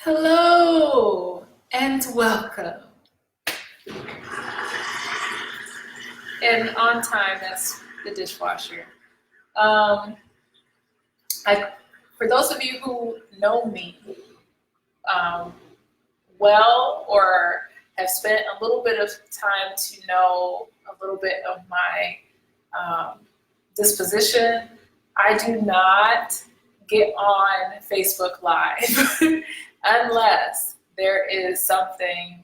Hello and welcome. And on time, that's the dishwasher. Um, I, for those of you who know me um, well or have spent a little bit of time to know a little bit of my um, disposition, I do not get on Facebook Live unless there is something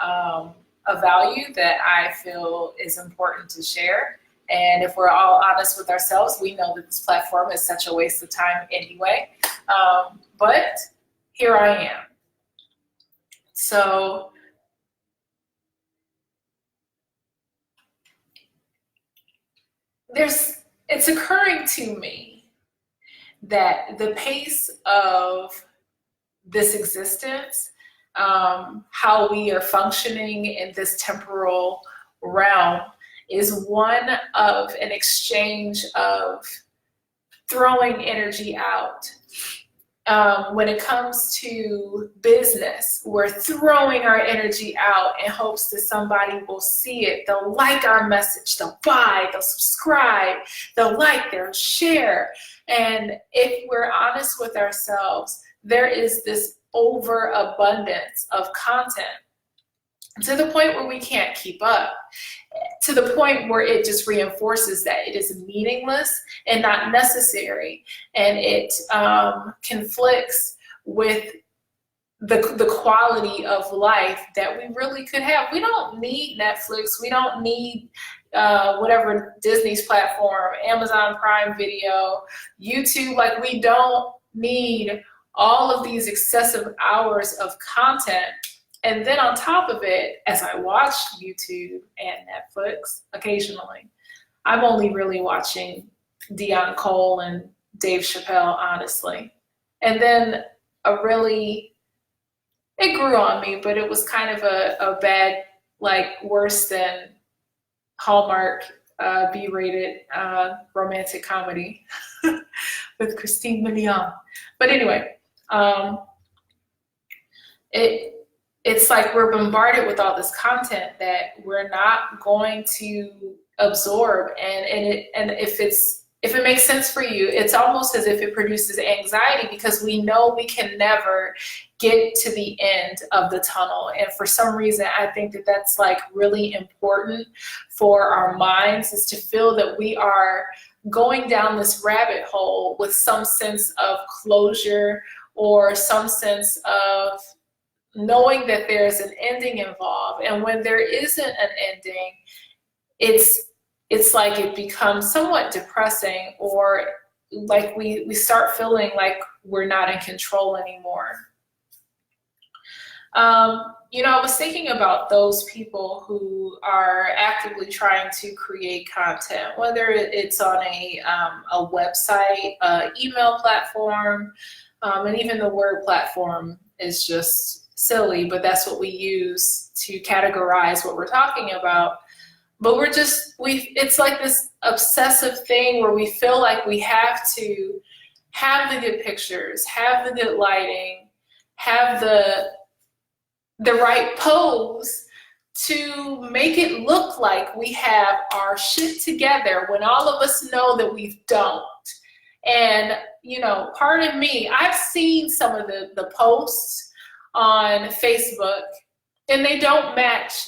of value that I feel is important to share. And if we're all honest with ourselves, we know that this platform is such a waste of time anyway. But here I am. So it's occurring to me that the pace of this existence, how we are functioning in this temporal realm, is one of an exchange of throwing energy out. When it comes to business, we're throwing our energy out in hopes that somebody will see it. They'll like our message, they'll buy, they'll subscribe, they'll like, they'll share. And if we're honest with ourselves, there is this overabundance of content to the point where we can't keep up, to the point where it just reinforces that it is meaningless and not necessary, and it conflicts with the quality of life that we really could have. We don't need Netflix. We don't need whatever Disney's platform, Amazon Prime Video, YouTube. Like, we don't need all of these excessive hours of content. And then on top of it, as I watch YouTube and Netflix occasionally, I'm only really watching Dion Cole and Dave Chappelle, honestly. And then it grew on me, but it was kind of a bad, like worse than Hallmark B-rated romantic comedy with Christine Milian. But anyway, it's like we're bombarded with all this content that we're not going to absorb, and if it makes sense for you, it's almost as if it produces anxiety, because we know we can never get to the end of the tunnel. And for some reason, I think that that's like really important for our minds, is to feel that we are going down this rabbit hole with some sense of closure or some sense of knowing that there's an ending involved. And when there isn't an ending, it's like it becomes somewhat depressing, or like we start feeling like we're not in control anymore. I was thinking about those people who are actively trying to create content, whether it's on a website, email platform, and even the word platform is just silly, but that's what we use to categorize what we're talking about. But it's like this obsessive thing where we feel like we have to have the good pictures, have the good lighting, have the right pose to make it look like we have our shit together, when all of us know that we don't. And, pardon me, I've seen some of the posts on Facebook, and they don't match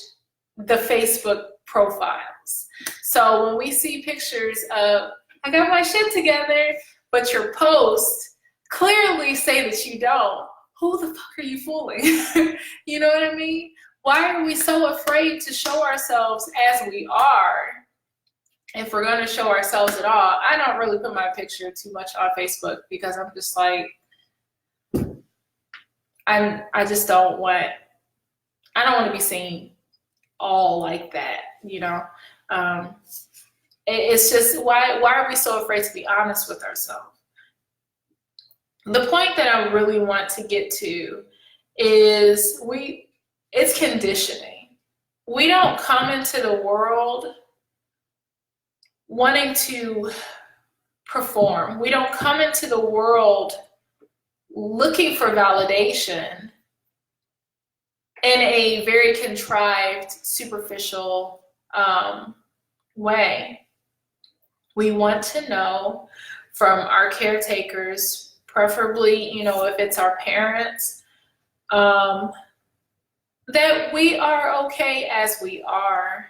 the Facebook profiles. So when we see pictures of, I got my shit together, but your posts clearly say that you don't, who the fuck are you fooling? You know what I mean? Why are we so afraid to show ourselves as we are? If we're going to show ourselves at all, I don't really put my picture too much on Facebook, because I'm just like, I just don't want to be seen all like that, It's just, why are we so afraid to be honest with ourselves? The point that I really want to get to is it's conditioning. We don't come into the world wanting to perform. We don't come into the world looking for validation in a very contrived, superficial way. We want to know from our caretakers, preferably, if it's our parents, that we are okay as we are.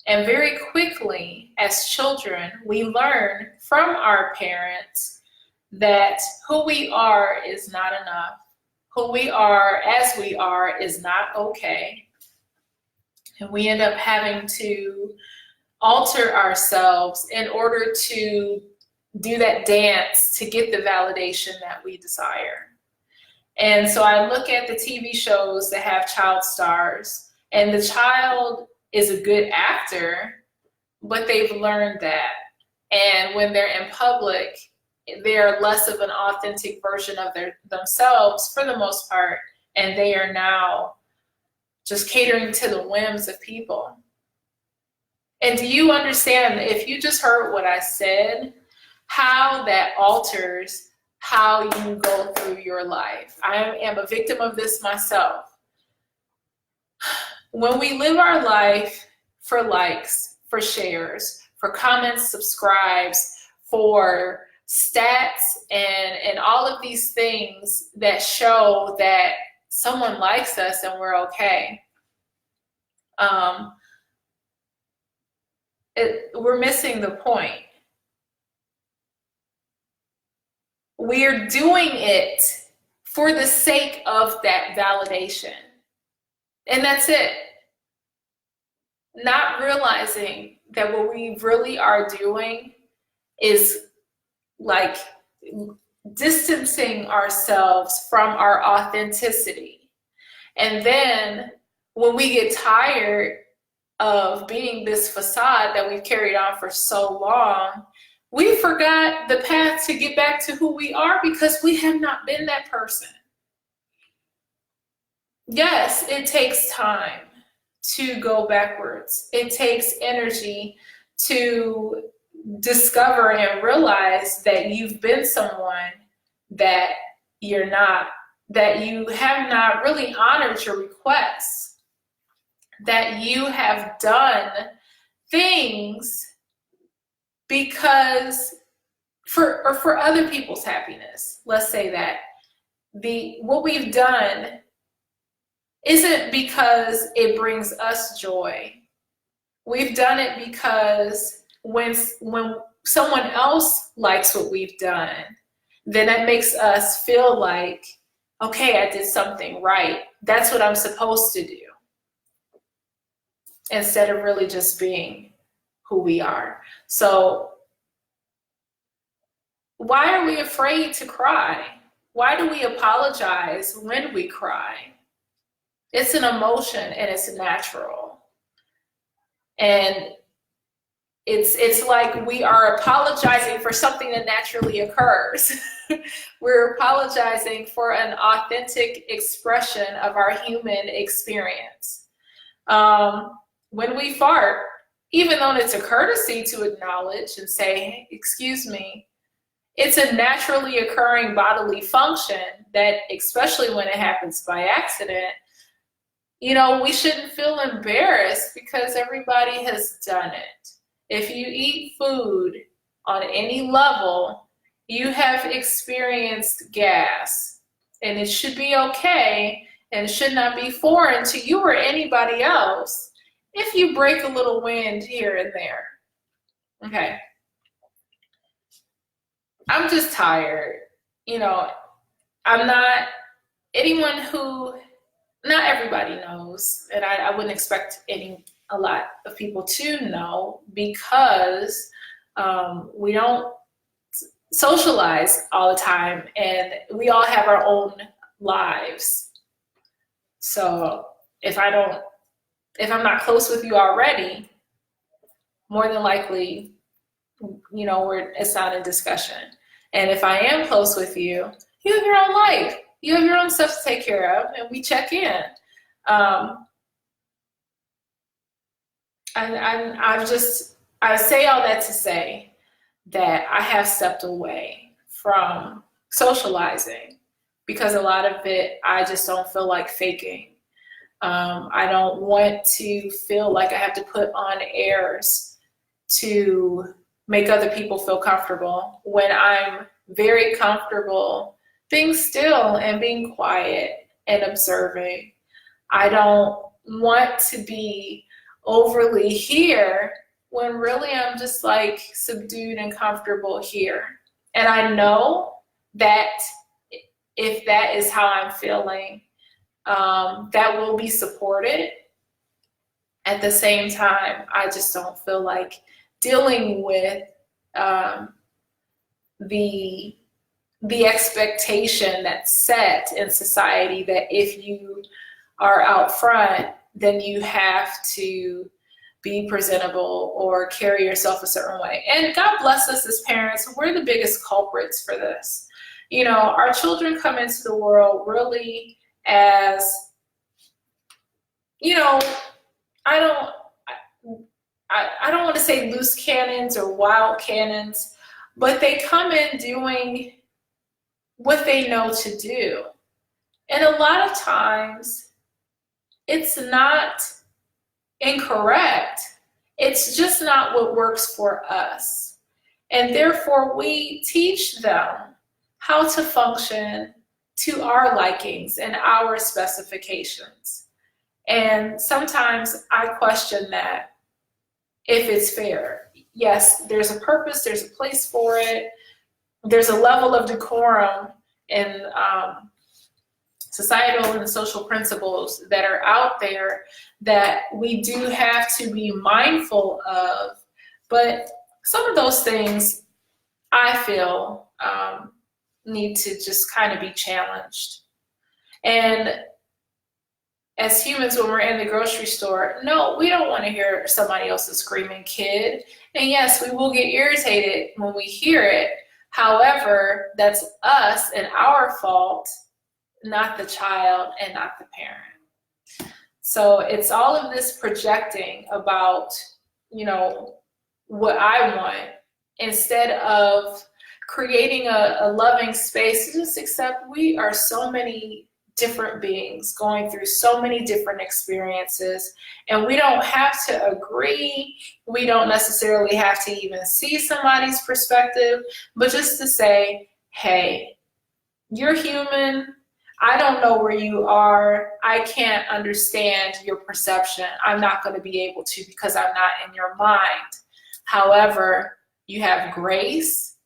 And very quickly, as children, we learn from our parents that who we are is not enough. Who we are as we are is not okay. And we end up having to alter ourselves in order to do that dance to get the validation that we desire. And so I look at the TV shows that have child stars, and the child is a good actor, but they've learned that. And when they're in public, they're less of an authentic version of themselves for the most part, and they are now just catering to the whims of people. And do you understand, if you just heard what I said, how that alters how you go through your life? I am a victim of this myself. When we live our life for likes, for shares, for comments, subscribes, for stats, and all of these things that show that someone likes us and we're okay, we're missing the point. We're doing it for the sake of that validation. And that's it. Not realizing that what we really are doing is like distancing ourselves from our authenticity. And then when we get tired of being this facade that we've carried on for so long, we forgot the path to get back to who we are because we have not been that person. Yes, it takes time to go backwards. It takes energy to discover and realize that you've been someone that you're not, that you have not really honored your requests, that you have done things because for other people's happiness. Let's say that what we've done isn't because it brings us joy. We've done it because when someone else likes what we've done, then that makes us feel like, okay, I did something right. That's what I'm supposed to do. Instead of really just being who we are. So why are we afraid to cry? Why do we apologize when we cry? It's an emotion and it's natural. And it's like we are apologizing for something that naturally occurs. We're apologizing for an authentic expression of our human experience. When we fart, even though it's a courtesy to acknowledge and say, hey, excuse me, it's a naturally occurring bodily function that, especially when it happens by accident, we shouldn't feel embarrassed because everybody has done it. If you eat food on any level, you have experienced gas, and it should be okay and should not be foreign to you or anybody else if you break a little wind here and there. Okay. I'm just tired. I'm not anyone who, not everybody knows, and I wouldn't expect a lot of people to know because we don't socialize all the time and we all have our own lives. So if I'm not close with you already, more than likely, it's not a discussion. And if I am close with you, you have your own life. You have your own stuff to take care of, and we check in. I say all that to say that I have stepped away from socializing because a lot of it, I just don't feel like faking. I don't want to feel like I have to put on airs to make other people feel comfortable when I'm very comfortable being still and being quiet and observing. I don't want to be overly here when really I'm just like subdued and comfortable here. And I know that if that is how I'm feeling, that will be supported. At the same time, I just don't feel like dealing with the expectation that's set in society that if you are out front, then you have to be presentable or carry yourself a certain way. And God bless us as parents, we're the biggest culprits for this. You know, our children come into the world really as, you know, I don't want to say loose cannons or wild cannons, but they come in doing what they know to do. And a lot of times it's not incorrect. It's just not what works for us. And therefore we teach them how to function to our likings and our specifications. And sometimes I question that if it's fair. Yes, there's a purpose, there's a place for it. There's a level of decorum and societal and social principles that are out there that we do have to be mindful of. But some of those things I feel need to just kind of be challenged. And as humans, when we're in the grocery store, no, we don't want to hear somebody else's screaming kid. And yes, we will get irritated when we hear it. However, that's us and our fault, not the child and not the parent. So it's all of this projecting about, you know, what I want instead of creating a loving space to just accept we are so many different beings going through so many different experiences, and we don't have to agree. We don't necessarily have to even see somebody's perspective, but just to say, hey, you're human. I don't know where you are. I can't understand your perception. I'm not going to be able to because I'm not in your mind. However, you have grace,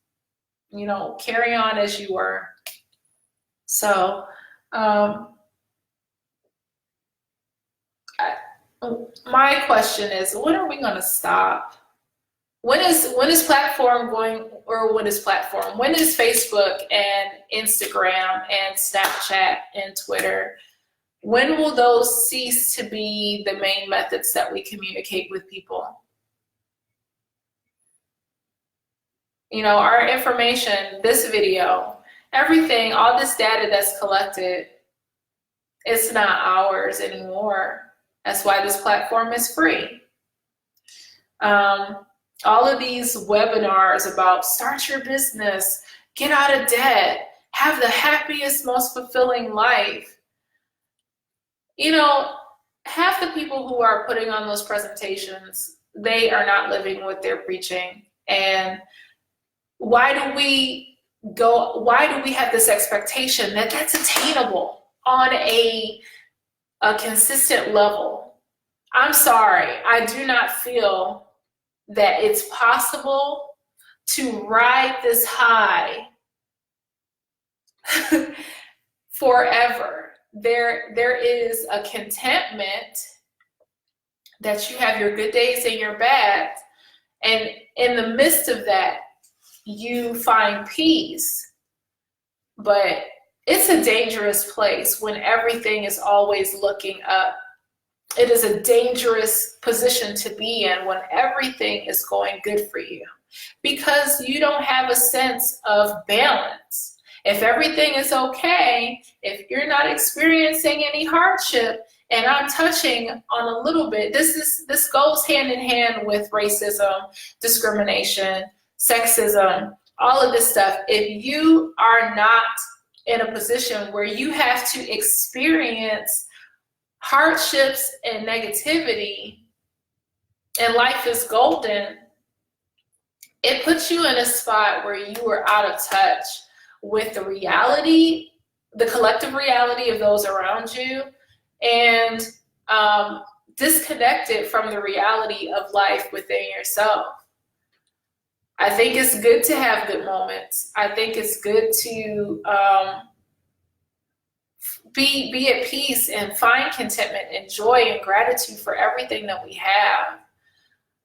you know, carry on as you were. So, my question is, when are we going to stop? When is platform going, or when is platform? When is Facebook and Instagram and Snapchat and Twitter? When will those cease to be the main methods that we communicate with people? You know, our information, this video, everything, all this data that's collected, it's not ours anymore. That's why this platform is free. All of these webinars about start your business, get out of debt, have the happiest, most fulfilling life. You know, half the people who are putting on those presentations, they are not living what they're preaching. And why do we have this expectation that that's attainable on a consistent level? I'm sorry, I do not feel that it's possible to ride this high forever. There is a contentment that you have your good days and your bad, and in the midst of that, you find peace. But it's a dangerous place when everything is always looking up. It is a dangerous position to be in when everything is going good for you, because you don't have a sense of balance. If everything is okay, if you're not experiencing any hardship, and I'm touching on a little bit, this goes hand in hand with racism, discrimination, sexism, all of this stuff. If you are not in a position where you have to experience hardships and negativity, and life is golden, it puts you in a spot where you are out of touch with the reality, the collective reality of those around you, and disconnected from the reality of life within yourself. I think it's good to have good moments. I think it's good to be at peace and find contentment and joy and gratitude for everything that we have.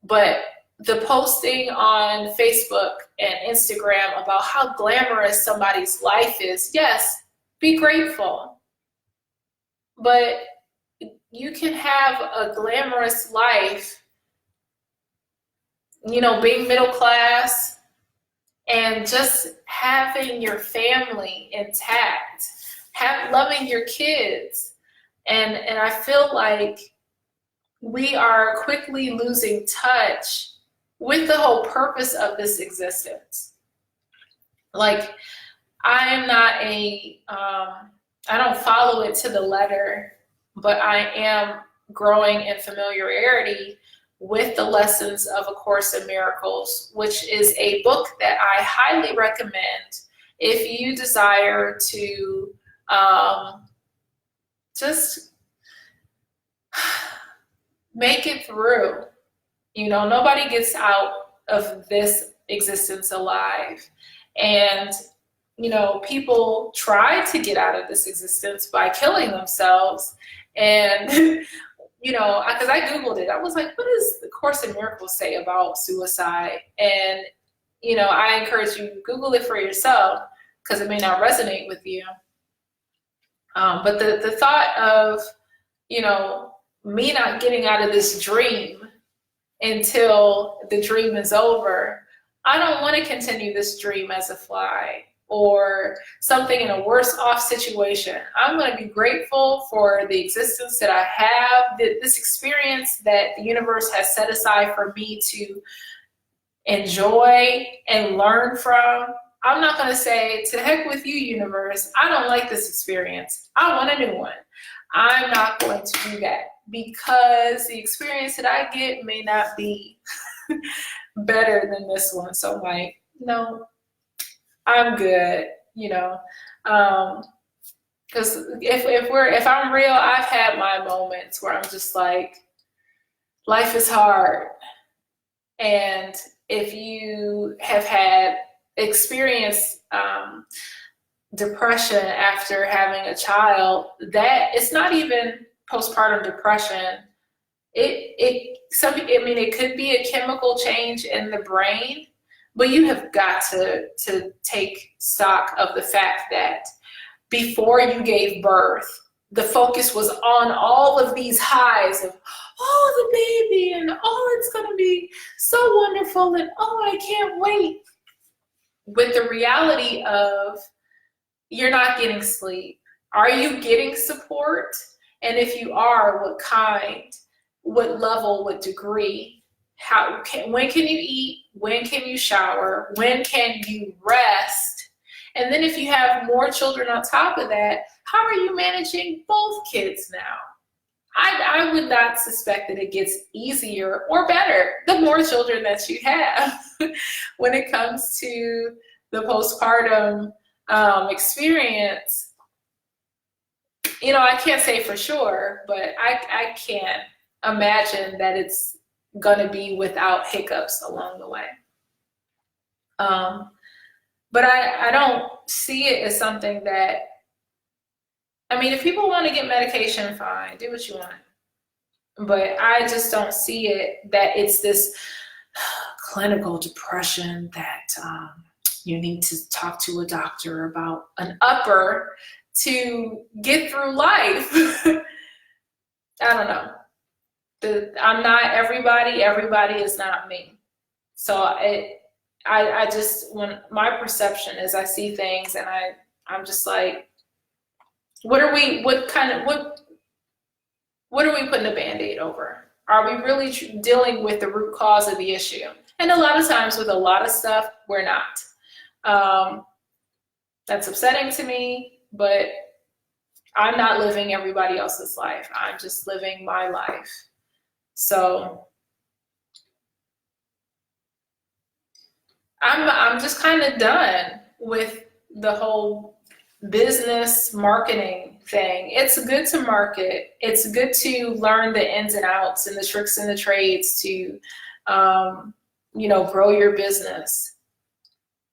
But the posting on Facebook and Instagram about how glamorous somebody's life is, yes, be grateful. But you can have a glamorous life, being middle class and just having your family intact, loving your kids. And I feel like we are quickly losing touch with the whole purpose of this existence. Like, I don't follow it to the letter, but I am growing in familiarity with the lessons of A Course in Miracles, which is a book that I highly recommend if you desire to just make it through. Nobody gets out of this existence alive. And, people try to get out of this existence by killing themselves. And because I Googled it, I was like, what does the Course in Miracles say about suicide? And, I encourage you to Google it for yourself, because it may not resonate with you. But the thought of, me not getting out of this dream until the dream is over, I don't want to continue this dream as a fly or something in a worse off situation. I'm going to be grateful for the existence that I have, this experience that the universe has set aside for me to enjoy and learn from. I'm not going to say, to heck with you, universe, I don't like this experience, I want a new one. I'm not going to do that, because the experience that I get may not be better than this one. So I'm like, no, I'm good, because if I'm real, I've had my moments where I'm just like, life is hard. And if you have had experience depression after having a child, that it's not even postpartum depression. It could be a chemical change in the brain, but you have got to take stock of the fact that before you gave birth, the focus was on all of these highs of, oh, the baby, and oh, it's going to be so wonderful, and oh, I can't wait. With the reality of, you're not getting sleep. Are you getting support? And if you are, what kind, what level, what degree? When can you eat? When can you shower? When can you rest? And then if you have more children on top of that, how are you managing both kids now? I would not suspect that it gets easier or better the more children that you have when it comes to the postpartum experience. I can't say for sure, but I can't imagine that it's going to be without hiccups along the way. But I don't see it as something that, if people want to get medication, fine, do what you want. But I just don't see it that it's this clinical depression that you need to talk to a doctor about an upper to get through life. I don't know. I'm not everybody. Everybody is not me. So I just, when my perception is, I see things and I'm just like, what are we putting a Band-Aid over? Are we really dealing with the root cause of the issue? And a lot of times with a lot of stuff, we're not. That's upsetting to me, but I'm not living everybody else's life. I'm just living my life. So I'm just kind of done with the whole business marketing thing. It's good to market. It's good to learn the ins and outs and the tricks and the trades to, grow your business.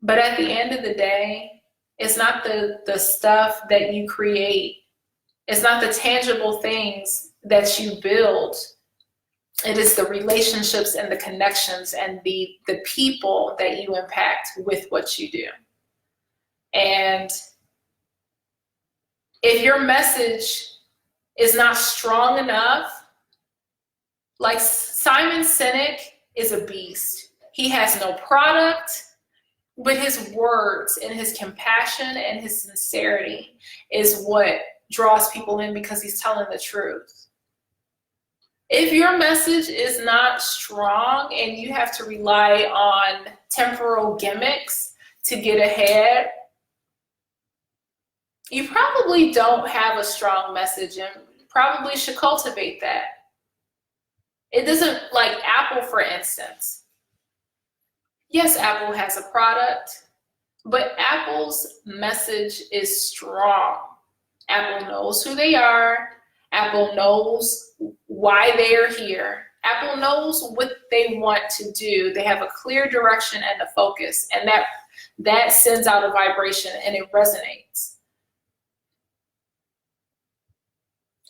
But at the end of the day, it's not the stuff that you create. It's not the tangible things that you build. It is the relationships and the connections and the people that you impact with what you do. And if your message is not strong enough, like Simon Sinek is a beast. He has no product, but his words and his compassion and his sincerity is what draws people in because he's telling the truth. If your message is not strong and you have to rely on temporal gimmicks to get ahead, you probably don't have a strong message and probably should cultivate that. It doesn't, like Apple, for instance. Yes, Apple has a product, but Apple's message is strong. Apple knows who they are. Apple knows why they are here. Apple knows what they want to do. They have a clear direction and a focus, and that sends out a vibration and it resonates.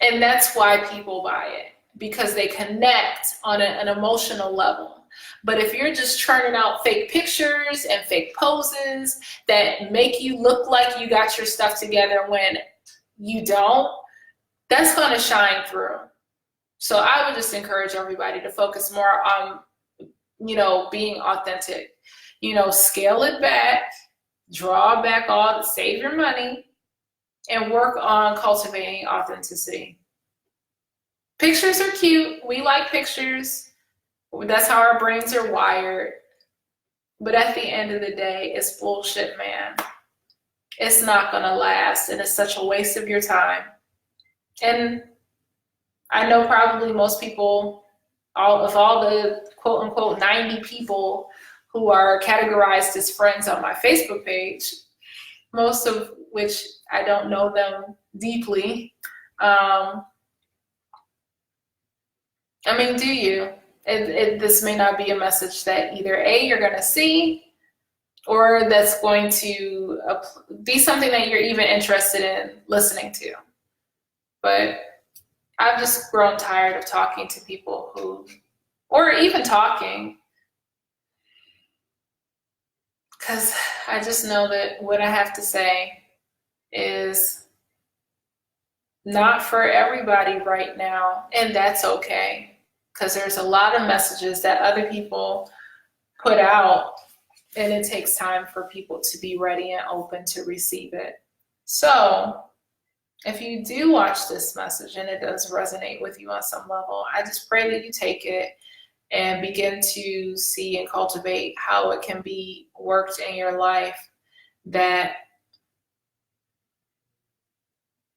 And that's why people buy it, because they connect on an emotional level. But if you're just churning out fake pictures and fake poses that make you look like you got your stuff together when you don't, that's going to shine through. So I would just encourage everybody to focus more on, being authentic. Scale it back, draw back all, save your money, and work on cultivating authenticity. Pictures are cute. We like pictures. That's how our brains are wired. But at the end of the day, it's bullshit, man. It's not going to last, and it's such a waste of your time. And I know probably most people, all the quote unquote 90 people who are categorized as friends on my Facebook page, most of which I don't know them deeply. Do you? This may not be a message that either A, you're going to see, or that's going to be something that you're even interested in listening to. But I've just grown tired of talking to people or even talking, because I just know that what I have to say is not for everybody right now, and that's okay, because there's a lot of messages that other people put out, and it takes time for people to be ready and open to receive it. So if you do watch this message and it does resonate with you on some level, I just pray that you take it and begin to see and cultivate how it can be worked in your life, that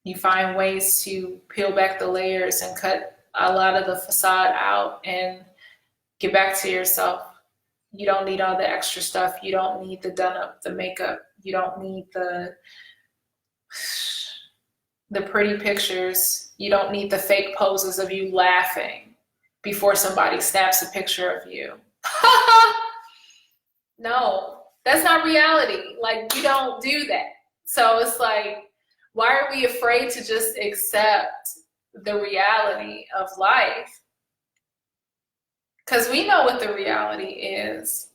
you find ways to peel back the layers and cut a lot of the facade out and get back to yourself. You don't need all the extra stuff. You don't need the done up, the makeup. You don't need the pretty pictures. You don't need the fake poses of you laughing before somebody snaps a picture of you. No, that's not reality. Like, you don't do that. So it's like, why are we afraid to just accept the reality of life? Because we know what the reality is.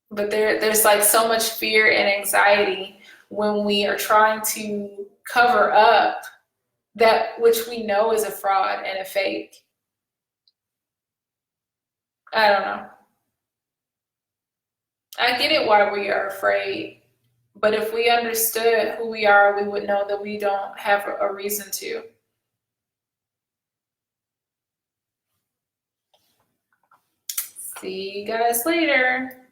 But there's like so much fear and anxiety when we are trying to cover up that which we know is a fraud and a fake. I don't know. I get it why we are afraid, but if we understood who we are, we would know that we don't have a reason to. See you guys later.